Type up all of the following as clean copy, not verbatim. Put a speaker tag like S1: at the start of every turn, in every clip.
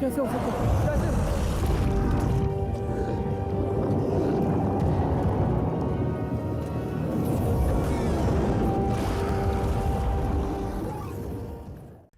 S1: कैसे हो सकता है? कैसे?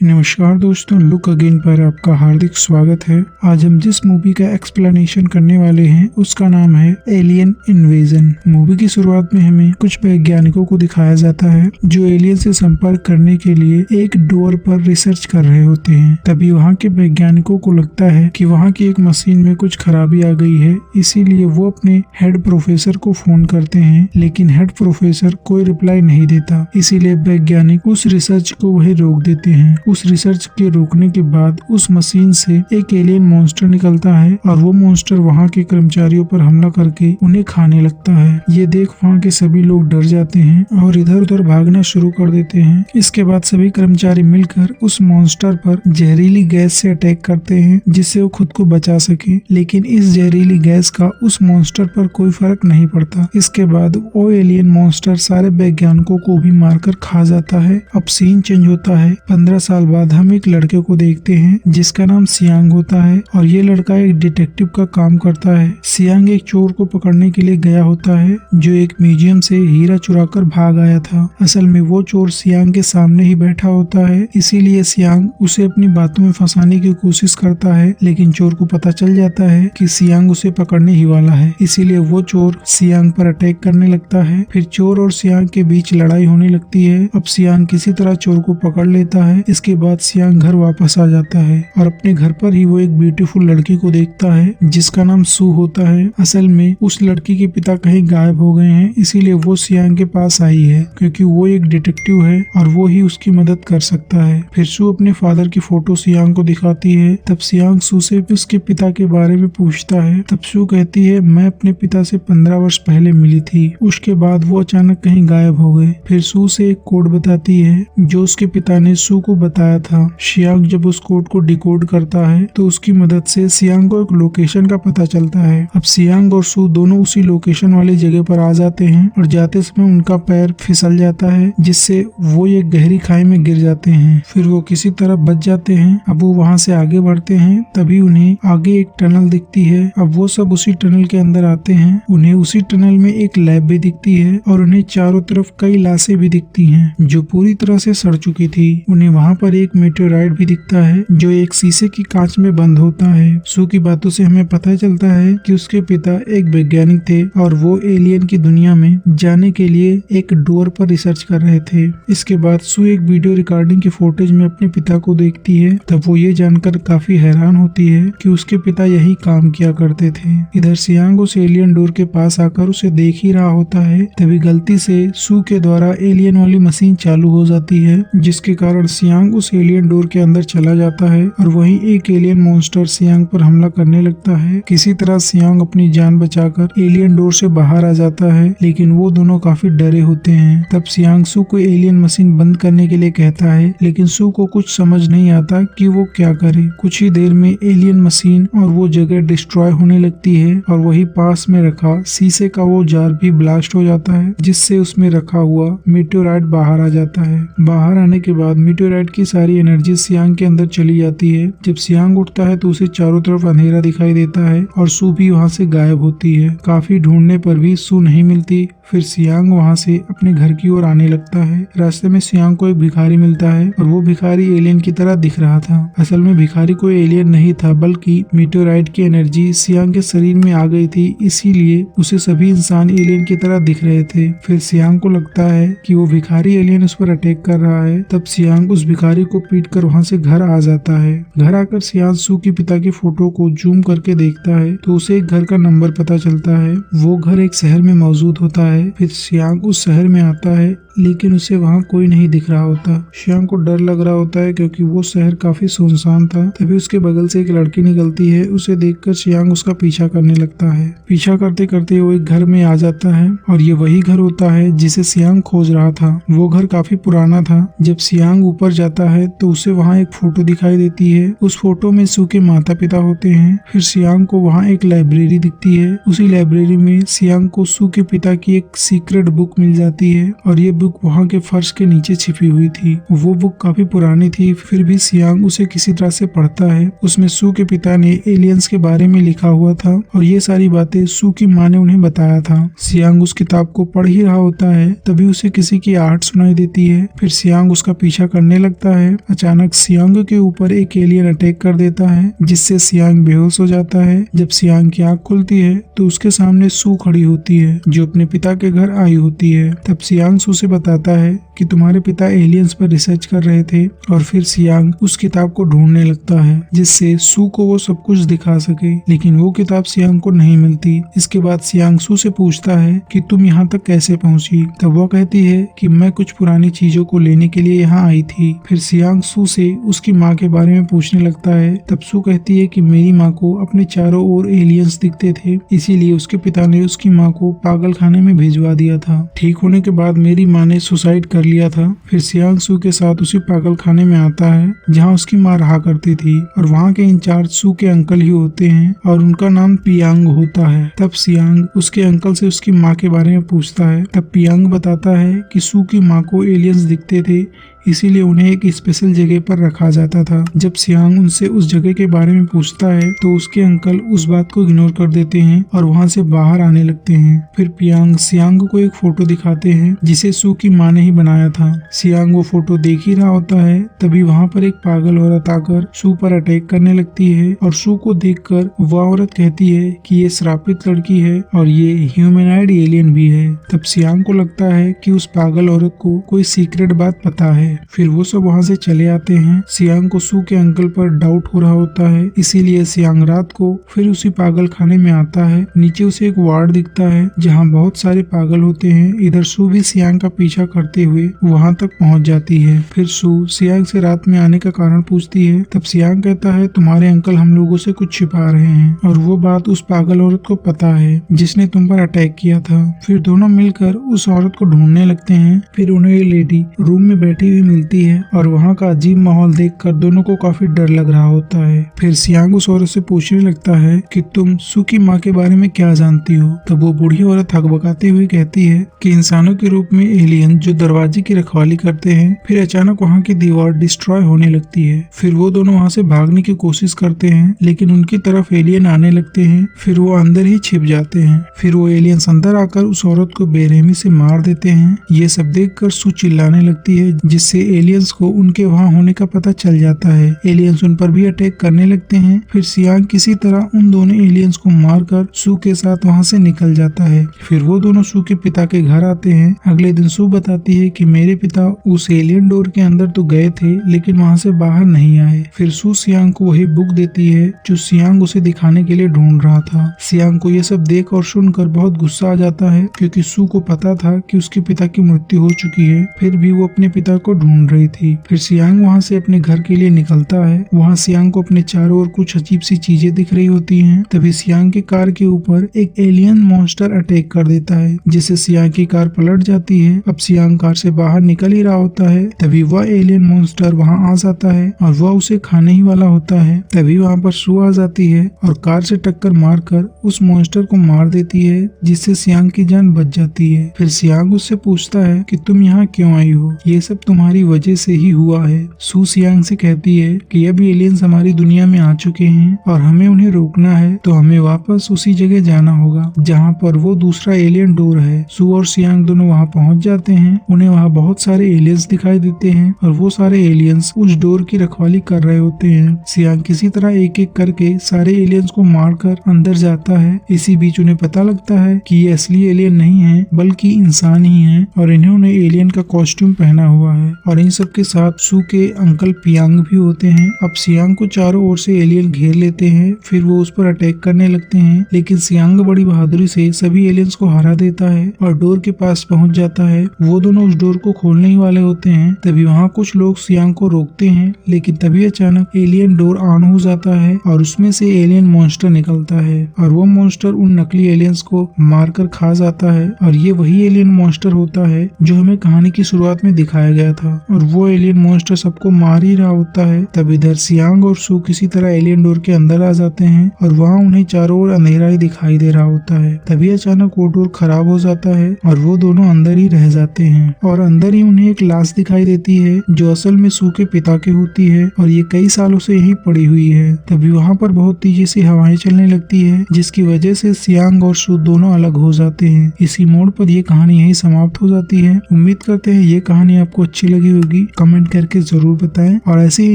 S2: नमस्कार दोस्तों, लुक अगेन पर आपका हार्दिक स्वागत है। आज हम जिस मूवी का एक्सप्लेनेशन करने वाले हैं उसका नाम है एलियन इन्वेजन। मूवी की शुरुआत में हमें कुछ वैज्ञानिकों को दिखाया जाता है जो एलियन से संपर्क करने के लिए एक डोर पर रिसर्च कर रहे होते हैं। तभी वहाँ के वैज्ञानिकों को लगता है कि वहाँ की एक मशीन में कुछ खराबी आ गई है, इसीलिए वो अपने हेड प्रोफेसर को फोन करते हैं, लेकिन हेड प्रोफेसर कोई रिप्लाई नहीं देता। इसीलिए वैज्ञानिक उस रिसर्च को वही रोक देते हैं। उस रिसर्च के रोकने के बाद उस मशीन से एक एलियन मॉन्स्टर निकलता है और वो मॉन्स्टर वहाँ के कर्मचारियों पर हमला करके उन्हें खाने लगता है। ये देख वहाँ के सभी लोग डर जाते हैं और इधर उधर भागना शुरू कर देते हैं। इसके बाद सभी कर्मचारी मिलकर उस मॉन्स्टर पर जहरीली गैस से अटैक करते हैं जिससे वो खुद को बचा सके, लेकिन इस जहरीली गैस का उस मॉन्स्टर पर कोई फर्क नहीं पड़ता। इसके बाद वो एलियन मॉन्स्टर सारे वैज्ञानिकों को भी मारकर खा जाता है। अब सीन चेंज होता है। 15 साल बाद हम एक लड़के को देखते हैं जिसका नाम सियांग होता है और ये लड़का एक डिटेक्टिव का काम करता है। सियांग एक चोर को पकड़ने के लिए गया होता है जो एक म्यूजियम से हीरा चुराकर भाग आया था। असल में वो चोर सियांग के सामने ही बैठा होता है, इसीलिए सियांग उसे अपनी बातों में फंसाने की कोशिश करता है, लेकिन चोर को पता चल जाता है कि सियांग उसे पकड़ने ही वाला है। इसीलिए वो चोर सियांग पर अटैक करने लगता है। फिर चोर और सियांग के बीच लड़ाई होने लगती है। अब सियांग किसी तरह चोर को पकड़ लेता है। इसके बाद सियांग घर वापस आ जाता है और अपने घर पर ही वो एक ब्यूटीफुल लड़की को देखता है जिसका नाम सू होता है। असल में उस लड़की के पिता कहीं गायब हो गए हैं, इसीलिए वो सियांग के पास आई है क्योंकि वो एक डिटेक्टिव है और वो ही उसकी मदद कर सकता है। फिर सू अपने फादर की फोटो सियांग को दिखाती है। तब सियांग सू से उसके पिता के बारे में पूछता है। तब सू कहती है, मैं अपने पिता से 15 वर्ष पहले मिली थी, उसके बाद वो अचानक कहीं गायब हो गए। फिर सू से एक कोड बताती है जो उसके पिता ने सू को बताया था। सियांग जब उस कोड को डिकोड करता है तो उसकी मदद से सियांग को एक लोकेशन का पता चलता है। अब सियांग और सू दोनों उसी लोकेशन वाली जगह पर आ जाते हैं और जाते समय उनका पैर फिसल जाता है जिससे वो एक गहरी खाई में गिर जाते हैं। फिर वो किसी तरह बच जाते हैं। अब वो वहाँ से आगे बढ़ते हैं, तभी उन्हें आगे एक टनल दिखती है। अब वो सब उसी टनल के अंदर आते हैं। उन्हें उसी टनल में एक लैब भी दिखती है और उन्हें चारों तरफ कई लाशें भी दिखती हैं जो पूरी तरह से सड़ चुकी थी। उन्हें वहाँ पर एक मेटेओराइट भी दिखता है जो एक शीशे की कांच में बंद होता है। सू की बातों से हमें पता चलता है कि उसके पिता एक वैज्ञानिक थे और वो एलियन की दुनिया में जाने के लिए एक डोर पर रिसर्च कर रहे थे। इसके बाद सू एक वीडियो रिकॉर्डिंग की फुटेज में अपने पिता को देखती है। तब वो ये जानकर काफी हैरान होती है कि उसके पिता यही काम किया करते थे। इधर सियांग उस एलियन डोर के पास आकर उसे देख ही रहा होता है, तभी गलती से सू के द्वारा एलियन वाली मशीन चालू हो जाती है, जिसके कारण सियांग उस एलियन डोर के अंदर चला जाता है और वहीं एक एलियन मॉन्स्टर सियांग पर हमला करने लगता है। किसी तरह सियांग अपनी जान बचाकर एलियन डोर से बाहर आ जाता है, लेकिन वो दोनों काफी डरे होते हैं। तब सियांग सू को एलियन मशीन बंद करने के लिए कहता है, लेकिन सू को कुछ समझ नहीं आता कि वो क्या करे। कुछ ही देर में एलियन मशीन और वो जगह डिस्ट्रॉय होने लगती है और वही पास में रखा शीशे का वो जार भी ब्लास्ट हो जाता है, जिससे उसमें रखा हुआ मेटेओराइट बाहर आ जाता है। बाहर आने के बाद मेटेओराइट की सारी एनर्जी सियांग के अंदर चली जाती है। जब सियांग उठता है तो उसे चारों तरफ अंधेरा दिखाई देता है और सू भी वहाँ से गायब होती है। काफी ढूंढने पर भी सू नहीं मिलती। फिर सियांग वहाँ से अपने घर की ओर आने लगता है। रास्ते में सियांग को एक भिखारी मिलता है और वो भिखारी एलियन की तरह दिख रहा था। असल में भिखारी कोई एलियन नहीं था, बल्कि मेटेओराइट की एनर्जी सियांग के शरीर में आ गई थी, इसीलिए उसे सभी इंसान एलियन की तरह दिख रहे थे। फिर सियांग को लगता है कि वो भिखारी एलियन उस पर अटैक कर रहा है। तब सियांग उस भिखारी को पीटकर वहाँ से घर आ जाता है। घर आकर सियांग सू के पिता की फोटो को जूम करके देखता है तो उसे एक घर का नंबर पता चलता है। वो घर एक शहर में मौजूद होता है। फिर सियांग उस शहर में आता है, लेकिन उसे वहाँ कोई नहीं दिख रहा होता। सियांग को डर लग रहा होता है क्योंकि वो शहर काफी सुनसान था। तभी उसके बगल से एक लड़की निकलती है। उसे देखकर सियांग उसका पीछा करने लगता है। पीछा करते करते वो एक घर में आ जाता है और ये वही घर होता है जिसे सियांग खोज रहा था। वो घर काफी पुराना था। जब सियांग ऊपर जाता है तो उसे वहाँ एक फोटो दिखाई देती है। उस फोटो में सू के माता पिता होते हैं। फिर सियांग को वहाँ एक लाइब्रेरी दिखती है। उसी लाइब्रेरी में सियांग को सू के पिता की एक एक सीक्रेट बुक मिल जाती है और ये बुक वहाँ के फर्श के नीचे छिपी हुई थी। वो बुक काफी पुरानी थी, फिर भी सियांग उसे किसी तरह से पढ़ता है। उसमें सू के पिता ने एलियंस के बारे में लिखा हुआ था और ये सारी बातें सू की माँ ने उन्हें बताया था। सियांग उस किताब को पढ़ ही रहा होता है, तभी उसे किसी की आहट सुनाई देती है। फिर सियांग उसका पीछा करने लगता है। अचानक सियांग के ऊपर एक एलियन अटैक कर देता है, जिससे सियांग बेहोश हो जाता है। जब सियांग की आँख खुलती है तो उसके सामने सू खड़ी होती है, जो अपने पिता के घर आई होती है। तब सियांग सू से बताता है कि तुम्हारे पिता एलियंस पर रिसर्च कर रहे थे, और फिर सियांग उस किताब को ढूंढने लगता है जिससे सू को वो सब कुछ दिखा सके, लेकिन वो किताब सियांग को नहीं मिलती। इसके बाद सियांग सू से पूछता है कि तुम यहाँ तक कैसे पहुँची। तब वो कहती है कि मैं कुछ पुरानी चीजों को लेने के लिए यहाँ आई थी। फिर सियांग सू से उसकी माँ के बारे में पूछने लगता है। तब सू कहती है कि मेरी माँ को अपने चारों ओर एलियंस दिखते थे, इसीलिए उसके पिता ने उसकी माँ को पागल खाने में भिजवा दिया था। ठीक होने के बाद मेरी माँ ने सुसाइड कर लिया था। फिर सियांग सू के साथ उसी पागल खाने में आता है जहाँ उसकी माँ रहा करती थी, और वहाँ के इंचार्ज सू के अंकल ही होते हैं और उनका नाम पियांग होता है। तब सियांग उसके अंकल से उसकी माँ के बारे में पूछता है। तब पियांग बताता है कि सू की माँ को एलियंस दिखते थे, इसीलिए उन्हें एक स्पेशल जगह पर रखा जाता था। जब सियांग उनसे उस जगह के बारे में पूछता है तो उसके अंकल उस बात को इग्नोर कर देते हैं और वहाँ से बाहर आने लगते हैं। फिर पियांग सियांग को एक फोटो दिखाते हैं जिसे सू की माँ ने ही बनाया था। सियांग वो फोटो देख ही रहा होता है, तभी वहाँ पर एक पागल औरत आकर सू पर अटैक करने लगती है, और सू को देखकर वह औरत कहती है कि ये श्रापित लड़की है और ये ह्यूमैनॉइड एलियन भी है। तब सियांग को लगता है कि उस पागल औरत को कोई सीक्रेट बात पता है। फिर वो सब वहाँ से चले आते हैं। सियांग को सू के अंकल पर डाउट हो रहा होता है, इसीलिए सियांग रात को फिर उसी पागल खाने में आता है। नीचे उसे एक वार्ड दिखता है जहाँ बहुत सारे पागल होते हैं। इधर सू भी सियांग का पीछा करते हुए वहाँ तक पहुँच जाती है। फिर सू सियांग से रात में आने का कारण पूछती है। तब सियांग कहता है तुम्हारे अंकल हम लोगों से कुछ छिपा रहे हैं, और वो बात उस पागल औरत को पता है जिसने तुम पर अटैक किया था। फिर दोनों मिलकर उस औरत को ढूंढने लगते हैं। फिर उन्हें ये लेडी रूम में बैठी हुई मिलती है, और वहाँ का अजीब माहौल देखकर दोनों को काफी डर लग रहा होता है। फिर सियांग उस औरत से पूछने लगता है कि तुम सू की माँ के बारे में क्या जानती हो। तब वो बूढ़ी औरत हकबकाती हुई कहती है कि इंसानों के रूप में एलियन जो दरवाजे की रखवाली करते हैं। फिर अचानक वहाँ की दीवार डिस्ट्रॉय होने लगती है। फिर वो दोनों वहाँ से भागने की कोशिश करते हैं, लेकिन उनकी तरफ एलियन आने लगते हैं। फिर वो अंदर ही छिप जाते हैं। फिर वो एलियंस अंदर आकर उस औरत को बेरहमी से मार देते हैं। ये सब देखकर सू चिल्लाने लगती है, जिससे एलियंस को उनके वहाँ होने का पता चल जाता है। एलियंस उन पर भी अटैक करने लगते हैं। फिर सियांग किसी तरह उन दोनों एलियंस को मारकर सू के साथ वहाँ से निकल जाता है। फिर वो दोनों सू के पिता के घर आते हैं। अगले दिन सू बताती है कि मेरे पिता उस एलियन डोर के अंदर तो गए थे, लेकिन वहाँ से बाहर नहीं आए। फिर सू सियांग को वही बुक देती है जो सियांग उसे दिखाने के लिए ढूंढ रहा था। सियांग को ये सब देख और सुनकर बहुत गुस्सा आ जाता है, क्योंकि सू को पता था कि उसके पिता की मृत्यु हो चुकी है, फिर भी वो अपने पिता को ढूंढ रही थी। फिर सियांग वहाँ से अपने घर के लिए निकलता है। वहाँ सियांग को अपने चारों ओर कुछ अजीब सी चीजें दिख रही होती हैं। तभी सियांग की कार के ऊपर एक एलियन मॉन्स्टर अटैक कर देता है, जिससे सियांग की कार पलट जाती है। अब सियांग कार से बाहर निकल ही रहा होता है, तभी वह एलियन मॉन्स्टर वहाँ आ जाता है और वह उसे खाने ही वाला होता है। तभी वहाँ पर सू आ जाती है और कार से टक्कर मारकर उस मॉन्स्टर को मार देती है, जिससे सियांग की जान बच जाती है। फिर सियांग उससे पूछता है कि तुम यहाँ क्यों आई हो, ये सब तुम्हारी वजह से ही हुआ है। सू सियांग से कहती है कि अब एलियंस हमारी दुनिया में आ चुके हैं और हमें उन्हें रोकना है, तो हमें वापस उसी जगह जाना होगा जहाँ पर वो दूसरा एलियन डोर है। सू और सियांग दोनों वहाँ पहुँच जाते हैं। उन्हें वहाँ बहुत सारे एलियंस दिखाई देते हैं और वो सारे एलियंस उस डोर की रखवाली कर रहे होते हैं। सियांग किसी तरह एक एक करके सारे एलियंस को मारकर अंदर जाता है। इसी बीच उन्हें पता लगता है कि ये असली एलियन नहीं है, बल्कि इंसान ही है, और इन्होंने एलियन का कॉस्ट्यूम पहना हुआ है। और इन सब के साथ सू के अंकल पियांग भी होते हैं। अब सियांग को चारों ओर से एलियन घेर लेते हैं। फिर वो उस पर अटैक करने लगते हैं, लेकिन सियांग बड़ी बहादुरी से सभी एलियंस को हरा देता है और डोर के पास पहुंच जाता है। वो दोनों उस डोर को खोलने ही वाले होते हैं, तभी वहाँ कुछ लोग सियांग को रोकते हैं, लेकिन तभी अचानक एलियन डोर ऑन हो जाता है और उसमें से एलियन मॉन्स्टर निकलता है, और वो मॉन्स्टर उन नकली एलियंस को मारकर खा जाता है। और ये वही एलियन मॉन्स्टर होता है जो हमें कहानी की शुरुआत में दिखाया गया था। था और वो एलियन मॉन्स्टर सबको मार ही रहा होता है। तब इधर सियांग और सू किसी तरह एलियन डोर के अंदर आ जाते हैं और वहाँ उन्हें चारों ओर अंधेरा ही दिखाई दे रहा होता है। तभी अचानक वो डोर खराब हो जाता है और वो दोनों अंदर ही रह जाते हैं और अंदर ही उन्हें एक लाश दिखाई देती है जो असल में सू के पिता की होती है और ये कई सालों से यहीं पड़ी हुई है। तभी वहाँ पर बहुत तेजी से हवाएं चलने लगती है जिसकी वजह से सियांग और सू दोनों अलग हो जाते हैं। इसी मोड़ पर ये कहानी यहीं समाप्त हो जाती है। उम्मीद करते हैं ये कहानी आपको अच्छी लगी होगी। कमेंट करके जरूर बताएं और ऐसे ही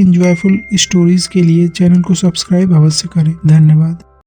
S2: एंजॉयफुल स्टोरीज के लिए चैनल को सब्सक्राइब अवश्य करें। धन्यवाद।